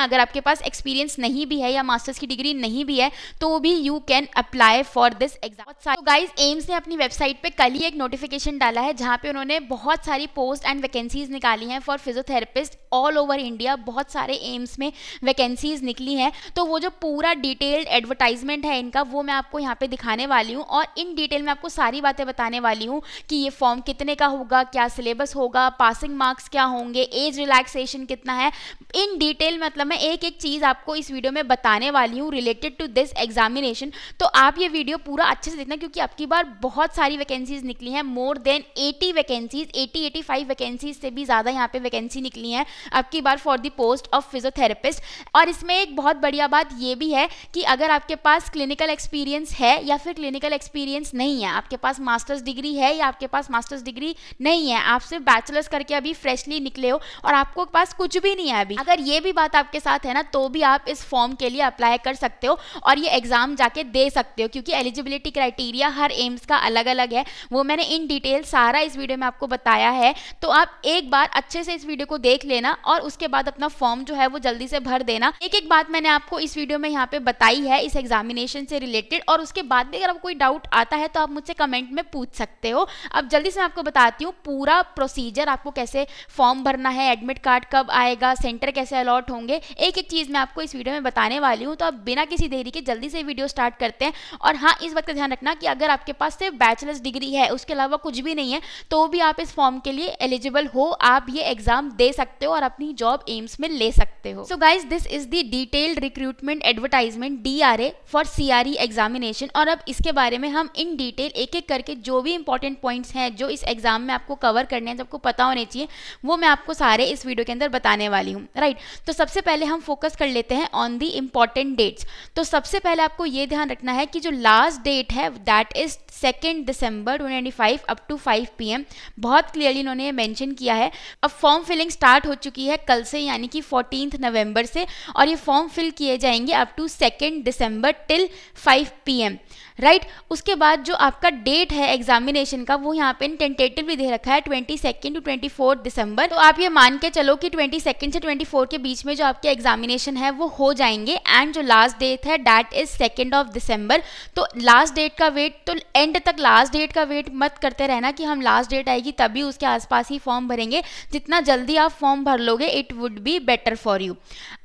अगर आपके पास एक्सपीरियंस नहीं भी है या मास्टर्स की डिग्री नहीं भी है तो भी you can apply for this exam. तो गाइज एम्स ने अपनी वेबसाइट पे कल ही एक नोटिफिकेशन डाला है जहाँ पे उन्होंने बहुत सारी पोस्ट एंड वैकेंसीज निकाली हैं for physiotherapist all over India. बहुत सारे एम्स में वैकेंसीज निकली हैं, तो वो जो पूरा डिटेल्ड एडवर्टाइजमेंट है इनका वो मैं आपको यहाँ पे दिखाने वाली हूँ और इन डिटेल में आपको सारी बातें बताने वाली हूँ कि ये फॉर्म कितने का होगा, क्या सिलेबस होगा, पासिंग मार्क्स क्या होंगे, एज रिलैक्सेशन कितना है, इन डिटेल मतलब मैं एक एक चीज़ आपको इस वीडियो में बताने वाली हूँ रिलेटेड टू दिस एग्जामिनेशन। तो आप ये वीडियो पूरा अच्छे से देखना क्योंकि अब की बार बहुत सारी वैकेंसीज निकली हैं, मोर देन 80 वैकेंसीज, 80-85 वैकेंसीज से भी ज़्यादा यहाँ पे वैकेंसी निकली हैं अब की बार for the post of physiotherapist. और इसमें एक बहुत बढ़िया बात ये भी है कि अगर आपके पास क्लिनिकल एक्सपीरियंस है या फिर क्लिनिकल एक्सपीरियंस नहीं है, आपके पास मास्टर्स डिग्री है या आपके पास मास्टर्स डिग्री नहीं है, आप सिर्फ बैचलर्स करके अभी फ्रेशली निकले हो और आपको पास कुछ भी नहीं है अभी, अगर ये भी बात आपके साथ है ना तो भी आप इस फॉर्म के लिए अप्लाई कर सकते हो और ये एग्जाम जाके दे सकते हो क्योंकि एलिजिबिलिटी क्राइटेरिया हर एम्स का अलग अलग है, वो मैंने इन डिटेल सारा इस वीडियो में आपको बताया है। तो आप एक बार अच्छे से इस वीडियो को देख लेना और उसके बाद अपना फॉर्म जो है वो जल्दी से भर देना। एक एक बात मैंने आपको इस वीडियो में यहाँ पे बताई है इस एग्जामिनेशन से रिलेटेड और उसके बाद भी अगर आपको कोई डाउट आता है तो आप मुझसे कमेंट में पूछ सकते हो। अब जल्दी से मैं आपको बताती हूँ पूरा प्रोसीजर, आपको कैसे फॉर्म भरना है, एडमिट कार्ड कब आएगा, सेंटर कैसे अलॉट होंगे, एक एक चीज़ मैं आपको इस वीडियो में बताने वाली हूँ। तो आप बिना किसी देरी के जल्दी से वीडियो स्टार्ट करते हैं। और हाँ, इस बात का ध्यान रखना कि अगर आपके पास सिर्फ बैचलर्स डिग्री है उसके अलावा कुछ भी नहीं है तो भी आप इस फॉर्म के लिए एलिजिबल हो, आप ये एग्जाम दे सकते हो और अपनी जॉब एम्स में ले सकते हो। So guys this is the detailed recruitment advertisement DRA for CRE examination. और अब इसके बारे में हम इन डिटेल एक एक करके जो भी इंपॉर्टेंट पॉइंट्स हैं जो इस एग्जाम में आपको कवर करने हैं, जो आपको पता होने चाहिए, वो मैं आपको सारे इस वीडियो के अंदर बताने वाली हूँ। राइट, तो सबसे पहले हम फोकस कर लेते हैं ऑन दी इम्पॉर्टेंट डेट्स। तो सबसे पहले आपको ये ध्यान रखना है कि जो लास्ट डेट है that is 2 December 2025 up to 5 PM। बहुत क्लियरली इन्होंने ये मेंशन किया है। अब फॉर्म फिलिंग स्टार्ट हो चुकी है कल से यानी कि 14 नवंबर से और ये फॉर्म फिल किए जाएंगे up to 2 December till 5 PM। Right, उसके बाद जो आपका डेट है एग्जामिनेशन का वो यहाँ पे टेंटेटिवली दे रखा है 22 टू 24 दिसंबर। तो आप ये मान के चलो कि 22 से 24 के बीच में जो आपके एग्जामिनेशन है वो हो जाएंगे एंड जो लास्ट डेट है दैट इज 2 दिसंबर। तो लास्ट डेट का वेट, तो एंड तक लास्ट डेट का वेट मत करते रहना कि हम लास्ट डेट आएगी तभी उसके आसपास ही फॉर्म भरेंगे। जितना जल्दी आप फॉर्म भर लोगे it would be better for you.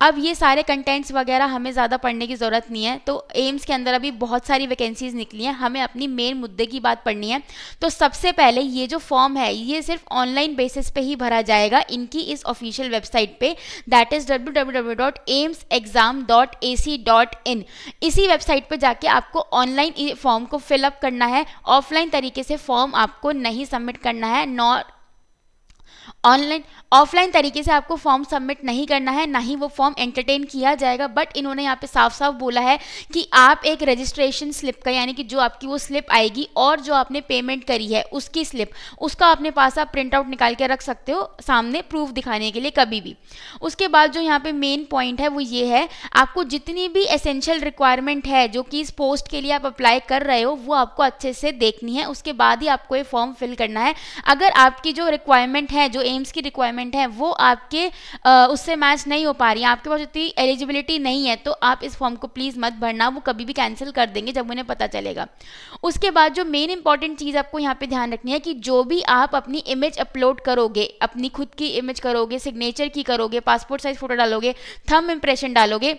अब ये सारे कंटेंट्स वगैरह हमें ज़्यादा पढ़ने की ज़रूरत नहीं है। तो एम्स के अंदर अभी बहुत सारी वैकेंसीज निकली हैं, हमें अपनी मेन मुद्दे की बात पढ़नी है। तो सबसे पहले ये जो फॉर्म है ये सिर्फ ऑनलाइन बेसिस पे ही भरा जाएगा इनकी इस ऑफिशियल वेबसाइट पे दैट इज www.aimsexam.ac.in। इसी वेबसाइट पे जाके आपको ऑनलाइन फॉर्म को फिलअप करना है, ऑफलाइन तरीके से फॉर्म आपको नहीं सबमिट करना है, ऑफलाइन तरीके से आपको फॉर्म सबमिट नहीं करना है, ना ही वो फॉर्म एंटरटेन किया जाएगा। बट इन्होंने यहाँ पे साफ साफ बोला है कि आप एक रजिस्ट्रेशन स्लिप का यानी कि जो आपकी वो स्लिप आएगी और जो आपने पेमेंट करी है उसकी स्लिप, उसका अपने पास आप प्रिंट आउट निकाल के रख सकते हो सामने प्रूफ दिखाने के लिए कभी भी। उसके बाद जो यहाँ पे मेन पॉइंट है वो ये है, आपको जितनी भी एसेंशियल रिक्वायरमेंट है जो कि इस पोस्ट के लिए आप अप्लाई कर रहे हो वो आपको अच्छे से देखनी है, उसके बाद ही आपको ये फॉर्म फिल करना है। अगर आपकी जो रिक्वायरमेंट है, जो एम्स की रिक्वायरमेंट है वो आपके उससे मैच नहीं हो पा रही है, आपके पास उतनी एलिजिबिलिटी नहीं है, तो आप इस फॉर्म को प्लीज़ मत भरना, वो कभी भी कैंसिल कर देंगे जब उन्हें पता चलेगा। उसके बाद जो मेन इंपॉर्टेंट चीज़ आपको यहाँ पे ध्यान रखनी है कि जो भी आप अपनी इमेज अपलोड करोगे, अपनी खुद की इमेज करोगे, सिग्नेचर की करोगे, पासपोर्ट साइज फोटो डालोगे, थंब इम्प्रेशन डालोगे,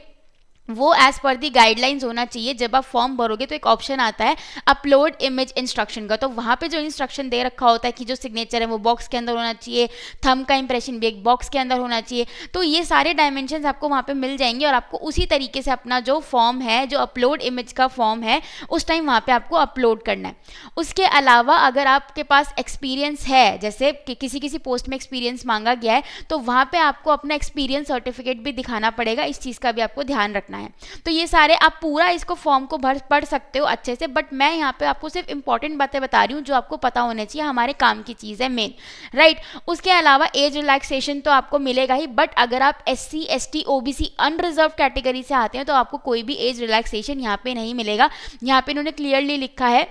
वो एज पर दी गाइडलाइंस होना चाहिए। जब आप फॉर्म भरोगे तो एक ऑप्शन आता है अपलोड इमेज इंस्ट्रक्शन का, तो वहाँ पे जो इंस्ट्रक्शन दे रखा होता है कि जो सिग्नेचर है वो बॉक्स के अंदर होना चाहिए, थंब का इंप्रेशन भी एक बॉक्स के अंदर होना चाहिए। तो ये सारे डायमेंशंस आपको वहाँ पे मिल जाएंगे और आपको उसी तरीके से अपना जो फॉर्म है, जो अपलोड इमेज का फॉर्म है, उस टाइम वहाँ पर आपको अपलोड करना है। उसके अलावा अगर आपके पास एक्सपीरियंस है, जैसे कि किसी पोस्ट में एक्सपीरियंस मांगा गया है, तो वहाँ पर आपको अपना एक्सपीरियंस सर्टिफिकेट भी दिखाना पड़ेगा, इस चीज़ का भी आपको ध्यान रखना है। तो ये सारे आप पूरा इसको फॉर्म को पढ़ सकते हो अच्छे से, बट मैं यहाँ पे आपको सिर्फ इंपॉर्टेंट बातें बता रही हूँ जो आपको पता होने चाहिए, हमारे काम की चीज़ है मेन। राइट, उसके अलावा एज रिलैक्सेशन तो आपको मिलेगा ही, बट अगर आप SC ST OBC unreserved category से आते हैं तो आपको कोई भी एज रिलैक्सेशन यहाँ पे नहीं मिलेगा। यहाँ पे इन्होंने क्लियरली लिखा है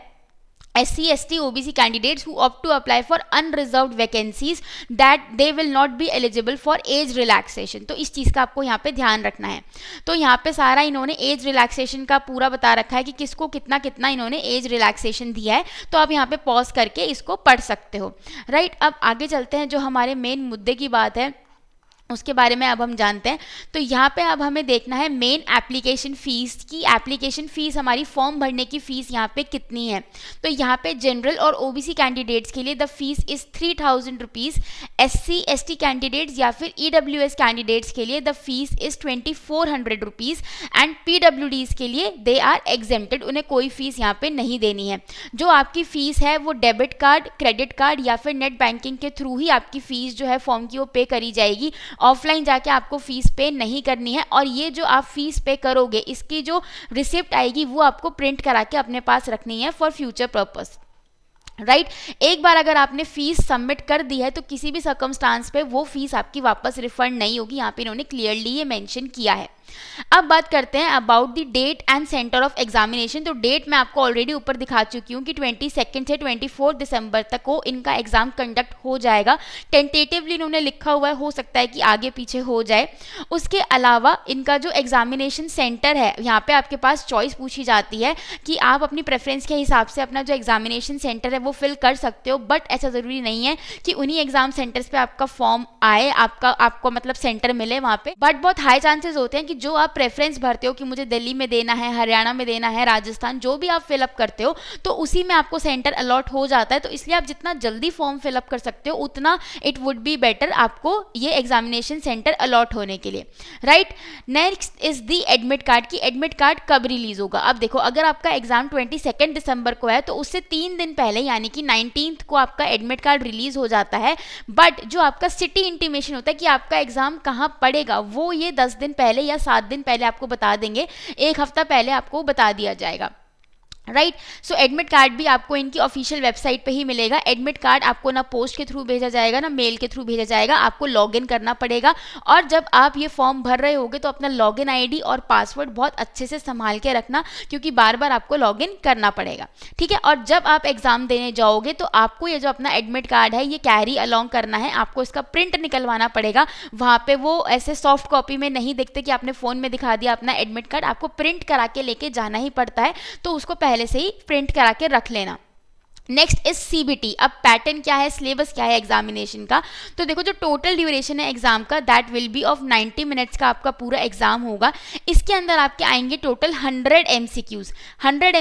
SC, ST, OBC candidates who opt to apply for unreserved vacancies that they will not be eligible for age relaxation। तो इस चीज़ का आपको यहाँ पे ध्यान रखना है। तो यहाँ पे सारा इन्होंने एज रिलैक्सेशन का पूरा बता रखा है कि किसको कितना कितना इन्होंने एज रिलैक्सेशन दिया है। तो आप यहाँ पे पॉज करके इसको पढ़ सकते हो, राइट। अब आगे चलते हैं, जो हमारे मेन मुद्दे की बात है उसके बारे में अब हम जानते हैं। तो यहाँ पे अब हमें देखना है मेन एप्लीकेशन फ़ीस की। एप्लीकेशन फ़ीस हमारी फॉर्म भरने की फ़ीस यहाँ पे कितनी है। तो यहाँ पे जनरल और ओबीसी कैंडिडेट्स के लिए the fees is 3000 rupees. SC ST candidates या फिर EWS कैंडिडेट्स के लिए the fees is 2400 rupees and PWDs के लिए दे आर एग्जेम्प्टेड, उन्हें कोई फ़ीस यहाँ पे नहीं देनी है। जो आपकी फ़ीस है वो डेबिट कार्ड, क्रेडिट कार्ड या फिर नेट बैंकिंग के थ्रू ही आपकी फ़ीस जो है फॉर्म की वो पे करी जाएगी। ऑफलाइन जाके आपको फीस पे नहीं करनी है। और ये जो आप फीस पे करोगे इसकी जो रिसिप्ट आएगी वो आपको प्रिंट करा के अपने पास रखनी है फॉर फ्यूचर पर्पस, राइट। एक बार अगर आपने फीस सबमिट कर दी है तो किसी भी सर्कमस्टांस पे वो फीस आपकी वापस रिफंड नहीं होगी। यहाँ पे इन्होंने क्लियरली ये मेंशन किया है। अब बात करते हैं about the date and centre of examination. तो डेट मैं आपको ऑलरेडी ऊपर दिखा चुकी हूँ कि 22 से 24 दिसंबर तक को इनका एग्जाम कंडक्ट हो जाएगा। टेंटेटिवली इन्होंने लिखा हुआ है, हो सकता है कि आगे पीछे हो जाए। उसके अलावा इनका जो एग्जामिनेशन सेंटर है, यहाँ पे आपके पास चॉइस पूछी जाती है कि आप अपनी प्रेफरेंस के हिसाब से अपना जो एग्जामिनेशन सेंटर है वो फिल कर सकते हो, बट ऐसा ज़रूरी नहीं है कि उन्हीं एग्जाम सेंटर्स पे आपका फॉर्म आए, आपको मतलब सेंटर मिले वहाँ पे। बट बहुत हाई चांसेस होते हैं कि जो आप प्रेफरेंस भरते हो कि मुझे दिल्ली में देना है, हरियाणा में देना है, राजस्थान, जो भी आप फिलअप करते हो तो उसी में आपको सेंटर अलॉट हो जाता है। तो इसलिए आप जितना जल्दी फॉर्म फिलअप कर सकते हो उतना इट वुड बी बेटर आपको ये एग्जामिनेशन सेंटर अलॉट होने के लिए, right. Next is the admit card की एडमिट कार्ड कब रिलीज होगा। अब देखो, अगर आपका एग्जाम 22 दिसंबर को है तो उससे 3 दिन पहले यानी कि 19 को आपका एडमिट कार्ड रिलीज हो जाता है। बट जो आपका सिटी इंटीमेशन होता है कि आपका एग्जाम कहाँ पड़ेगा वो ये 10 दिन पहले या 7 दिन पहले आपको बता देंगे, 1 हफ्ता पहले आपको बता दिया जाएगा, राइट। सो एडमिट कार्ड भी आपको इनकी ऑफिशियल वेबसाइट पे ही मिलेगा। एडमिट कार्ड आपको ना पोस्ट के थ्रू भेजा जाएगा ना मेल के थ्रू भेजा जाएगा, आपको लॉगिन करना पड़ेगा। और जब आप ये फॉर्म भर रहे होगे तो अपना लॉगिन आईडी और पासवर्ड बहुत अच्छे से संभाल के रखना, क्योंकि बार बार आपको लॉगिन करना पड़ेगा, ठीक है। और जब आप एग्जाम देने जाओगे तो आपको ये जो अपना एडमिट कार्ड है ये कैरी अलॉन्ग करना है, आपको इसका प्रिंट निकलवाना पड़ेगा। वहाँ पे वो ऐसे सॉफ्ट कॉपी में नहीं दिखते कि आपने फ़ोन में दिखा दिया अपना एडमिट कार्ड, आपको प्रिंट करा के लेके जाना ही पड़ता है। तो उसको पहले से ही प्रिंट करा के रख लेना। Next is CBT। अब पैटर्न क्या है, सिलेबस क्या है एग्जामिनेशन का। तो देखो, जो टोटल ड्यूरेशन है एग्जाम का that will be of 90 minutes का आपका पूरा एग्जाम होगा। इसके अंदर आपके आएंगे टोटल 100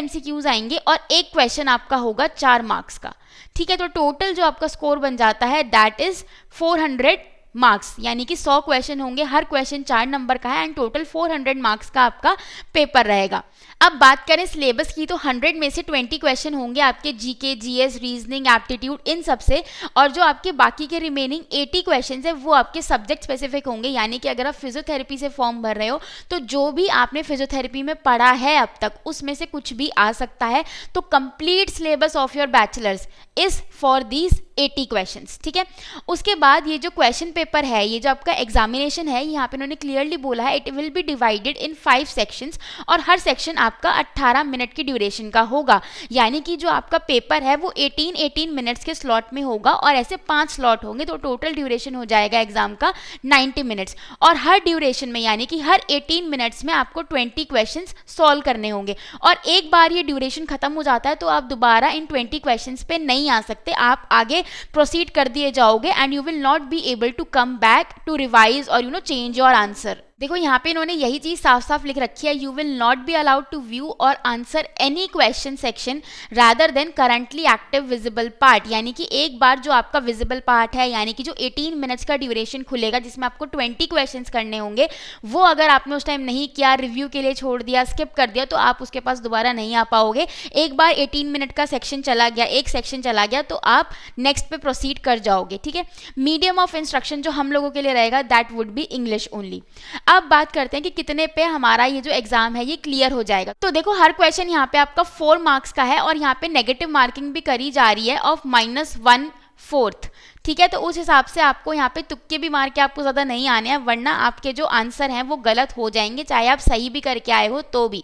MCQs आएंगे और एक क्वेश्चन आपका होगा 4 मार्क्स का, ठीक है। तो टोटल जो आपका स्कोर बन जाता है दैट इज 400 मार्क्स, यानी कि 100 क्वेश्चन होंगे, हर क्वेश्चन 4 नंबर का है एंड टोटल 400 मार्क्स का आपका पेपर रहेगा। अब बात करें सिलेबस की तो 100 में से 20 क्वेश्चन होंगे आपके GK, GS, रीजनिंग, एप्टीट्यूड, इन सब से। और जो आपके बाकी के रिमेनिंग 80 क्वेश्चन है वो आपके सब्जेक्ट स्पेसिफिक होंगे। यानी कि अगर आप फिजियोथेरेपी से फॉर्म भर रहे हो तो जो भी आपने फिजियोथेरेपी में पढ़ा है अब तक उसमें से कुछ भी आ सकता है। तो complete syllabus of your bachelors is for these 80 questions, ठीक है। उसके बाद ये जो क्वेश्चन पेपर है, ये जो आपका एग्जामिनेशन है, यहाँ पे उन्होंने क्लियरली बोला है it will be divided in 5 sections और हर सेक्शन आपका 18 मिनट की ड्यूरेशन का होगा। यानी कि जो आपका पेपर है वो 18 मिनट्स के स्लॉट में होगा और ऐसे 5 स्लॉट होंगे, तो टोटल ड्यूरेशन हो जाएगा एग्जाम का 90 मिनट्स। और हर ड्यूरेशन में यानी कि हर 18 मिनट्स में आपको 20 क्वेश्चंस सॉल्व करने होंगे। और एक बार ये ड्यूरेशन खत्म हो जाता है तो आप दोबारा इन 20 क्वेश्चंस पे नहीं आ सकते, आप आगे प्रोसीड कर दिए जाओगे and you will not be able to come back to revise और चेंज योर आंसर। देखो, यहाँ पे इन्होंने यही चीज़ साफ साफ लिख रखी है, you will not be allowed to view और answer any question section rather than currently active visible part. यानी कि एक बार जो आपका विजिबल पार्ट है, यानी कि जो 18 मिनट्स का ड्यूरेशन खुलेगा जिसमें आपको 20 क्वेश्चंस करने होंगे, वो अगर आपने उस टाइम नहीं किया, रिव्यू के लिए छोड़ दिया, स्किप कर दिया, तो आप उसके पास दोबारा नहीं आ पाओगे। एक बार 18 मिनट का सेक्शन चला गया, एक सेक्शन चला गया, तो आप नेक्स्ट पे प्रोसीड कर जाओगे, ठीक है। मीडियम ऑफ इंस्ट्रक्शन जो हम लोगों के लिए रहेगा that would be English only. अब बात करते हैं कि कितने पे हमारा ये जो एग्जाम है ये क्लियर हो जाएगा। तो देखो, हर क्वेश्चन यहाँ पे आपका 4 मार्क्स का है और यहाँ पे नेगेटिव मार्किंग भी करी जा रही है ऑफ -1/4, ठीक है। तो उस हिसाब से आपको यहाँ पे तुक्के भी मार के आपको ज़्यादा नहीं आने हैं, वरना आपके जो आंसर हैं वो गलत हो जाएंगे, चाहे आप सही भी करके आए हो तो भी।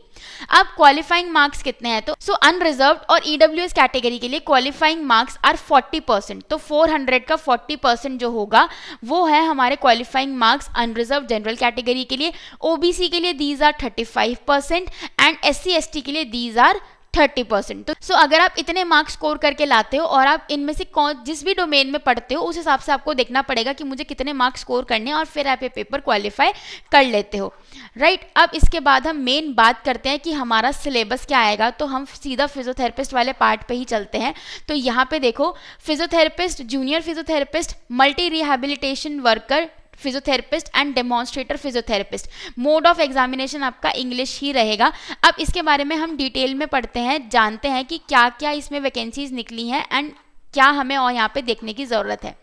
अब क्वालिफाइंग मार्क्स कितने हैं, तो सो अनरिजर्व्ड और ईडब्ल्यूएस कैटेगरी के लिए क्वालिफाइंग मार्क्स आर 40%। तो 400 का 40% जो होगा वो है हमारे qualifying marks unreserved general category के लिए। ओबीसी के लिए these are 35% and SC ST के लिए दीज आर 30%। तो सो अगर आप इतने मार्क्स स्कोर करके लाते हो और आप इनमें से जिस भी डोमेन में पढ़ते हो उस हिसाब से आपको देखना पड़ेगा कि मुझे कितने मार्क्स स्कोर करने हैं और फिर आप ये पेपर क्वालिफाई कर लेते हो, राइट। अब इसके बाद हम मेन बात करते हैं कि हमारा सिलेबस क्या आएगा। तो हम सीधा फिजियोथेरेपिस्ट वाले पार्ट पे ही चलते हैं। तो यहाँ पे देखो, physiotherapist, junior physiotherapist, multi rehabilitation worker physiotherapist and demonstrator physiotherapist. Mode of examination आपका इंग्लिश ही रहेगा। अब इसके बारे में हम डिटेल में पढ़ते हैं, जानते हैं कि क्या क्या इसमें वैकेंसीज निकली हैं एंड क्या हमें और यहाँ पे देखने की ज़रूरत है।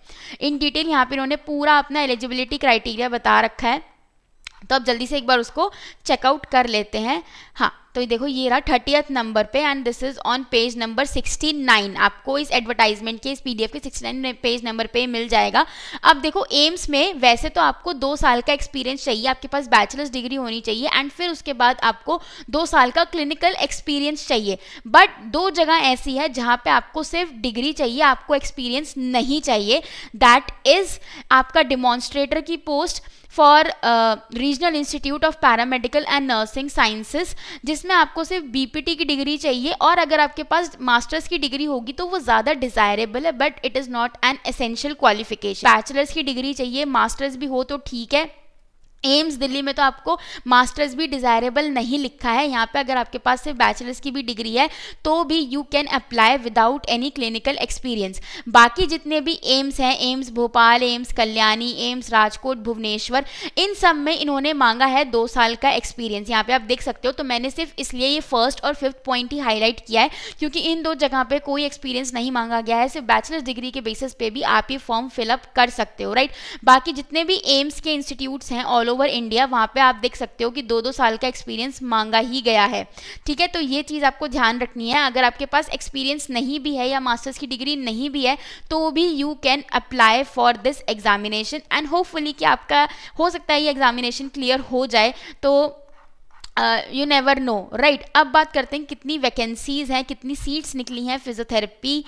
इन डिटेल यहाँ पे इन्होंने पूरा अपना एलिजिबिलिटी क्राइटेरिया बता रखा है, तो आप जल्दी से एक बार उसको चेकआउट कर लेते हैं। हाँ, तो ये देखो, ये रहा 30th नंबर पे and this is on page number 69। आपको इस एडवर्टाइजमेंट के, इस पीडीएफ के 69 पेज नंबर पे मिल जाएगा। अब देखो, एम्स में वैसे तो आपको 2 साल का एक्सपीरियंस चाहिए, आपके पास बैचलर्स डिग्री होनी चाहिए एंड फिर उसके बाद आपको 2 साल का क्लिनिकल एक्सपीरियंस चाहिए। बट 2 जगह ऐसी है जहाँ पे आपको सिर्फ डिग्री चाहिए, आपको एक्सपीरियंस नहीं चाहिए। दैट इज आपका डिमॉन्स्ट्रेटर की post for regional institute of paramedical and nursing sciences, जिसमें आपको सिर्फ बीपीटी की डिग्री चाहिए और अगर आपके पास मास्टर्स की डिग्री होगी तो वो ज़्यादा डिज़ायरेबल है, but it is not an essential qualification. Bachelors की डिग्री चाहिए, मास्टर्स भी हो तो ठीक है। एम्स दिल्ली में तो आपको मास्टर्स भी डिज़ायरेबल नहीं लिखा है, यहाँ पे अगर आपके पास सिर्फ बैचलर्स की भी डिग्री है तो भी you can apply without any clinical experience. बाकी जितने भी एम्स हैं, AIIMS Bhopal, AIIMS Kalyani, AIIMS Rajkot, Bhubaneswar, इन सब में इन्होंने मांगा है 2 साल का एक्सपीरियंस। यहाँ पे आप देख सकते हो। तो मैंने सिर्फ इसलिए ये फर्स्ट और 5th पॉइंट ही हाईलाइट किया है क्योंकि इन 2 जगह पे कोई एक्सपीरियंस नहीं मांगा गया है, सिर्फ बैचलर्स डिग्री के बेसिस पे भी आप ये फॉर्म फिलअप कर सकते हो, राइट। बाकी जितने भी एम्स के इंस्टीट्यूट्स हैं ऑल ओवर इंडिया, वहाँ पे आप देख सकते हो कि 2-2 साल का एक्सपीरियंस मांगा ही गया है, ठीक है। तो ये चीज़ आपको ध्यान रखनी है। अगर आपके पास एक्सपीरियंस नहीं भी है या मास्टर्स की डिग्री नहीं भी है तो भी you can apply for this examination and hopefully कि आपका हो सकता है ये एग्जामिनेशन क्लियर हो जाए। तो यू नेवर नो, राइट। अब बात करते हैं कितनी वैकेंसीज हैं, कितनी सीट्स निकली हैं फिजियोथेरेपी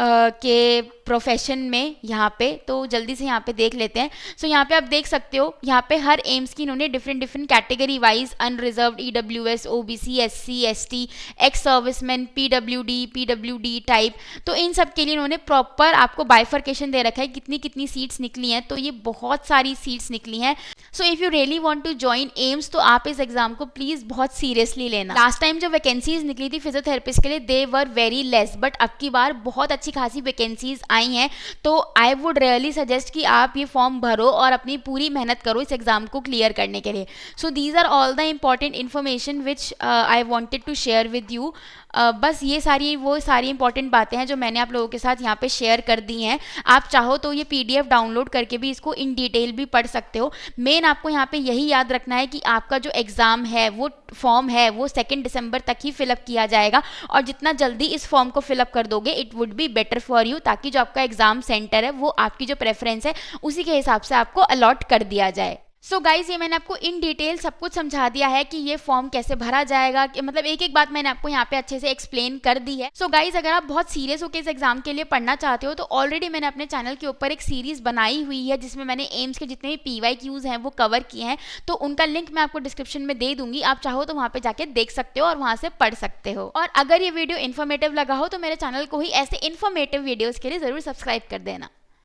के प्रोफेशन में यहाँ पे। तो जल्दी से यहाँ पे देख लेते हैं। सो यहाँ पे आप देख सकते हो, यहाँ पे हर एम्स की इन्होंने different category wise unreserved, EWS, OBC, SC, ST, ex serviceman, PWD type, तो इन सब के लिए इन्होंने प्रॉपर आपको बाइफर्केशन दे रखा है कितनी कितनी सीट्स निकली हैं। तो ये बहुत सारी सीट्स निकली हैं। So if you really want to join AIIMS तो आप इस एग्जाम को प्लीज़ बहुत सीरियसली लेना। लास्ट टाइम जो वैकेंसीज निकली थी फिजियोथेरेपिस्ट के लिए दे वर वेरी लेस, बट अब की बार बहुत अच्छी खासी वैकेंसीज आई हैं। तो आई वुड रियली सजेस्ट कि आप ये फॉर्म भरो और अपनी पूरी मेहनत करो इस एग्जाम को क्लियर करने के लिए। So these are all the important information which I wanted to share with you. बस ये सारी इंपॉर्टेंट बातें हैं जो मैंने आप लोगों के साथ यहाँ पे शेयर कर दी हैं। आप चाहो तो ये पीडीएफ डाउनलोड करके भी इसको इन डिटेल भी पढ़ सकते हो। मेन आपको यहाँ पे यही याद रखना है कि आपका जो एग्ज़ाम है, वो फॉर्म है, वो 2 दिसंबर तक ही फिलअप किया जाएगा और जितना जल्दी इस फॉर्म को फिलअप कर दोगे it would be better for you, ताकि जो आपका एग्ज़ाम सेंटर है वो आपकी जो प्रेफरेंस है उसी के हिसाब से आपको अलॉट कर दिया जाए। सो गाइज, ये मैंने आपको इन डिटेल सब कुछ समझा दिया है कि ये फॉर्म कैसे भरा जाएगा, कि मतलब एक एक बात मैंने आपको यहाँ पे अच्छे से एक्सप्लेन कर दी है। सो गाइज, अगर आप बहुत सीरियस होकर इस एग्जाम के लिए पढ़ना चाहते हो तो ऑलरेडी मैंने अपने चैनल के ऊपर एक सीरीज बनाई हुई है जिसमें मैंने एम्स के जितने भी PYQs हैं वो कवर किए हैं। तो उनका लिंक मैं आपको डिस्क्रिप्शन में दे दूंगी, आप चाहो तो वहाँ पे जाके देख सकते हो और वहाँ से पढ़ सकते हो। और अगर ये वीडियो इन्फॉर्मेटिव लगा हो तो मेरे चैनल को ही ऐसे इन्फॉर्मेटिव वीडियोज़ के लिए ज़रूर सब्सक्राइब कर देना।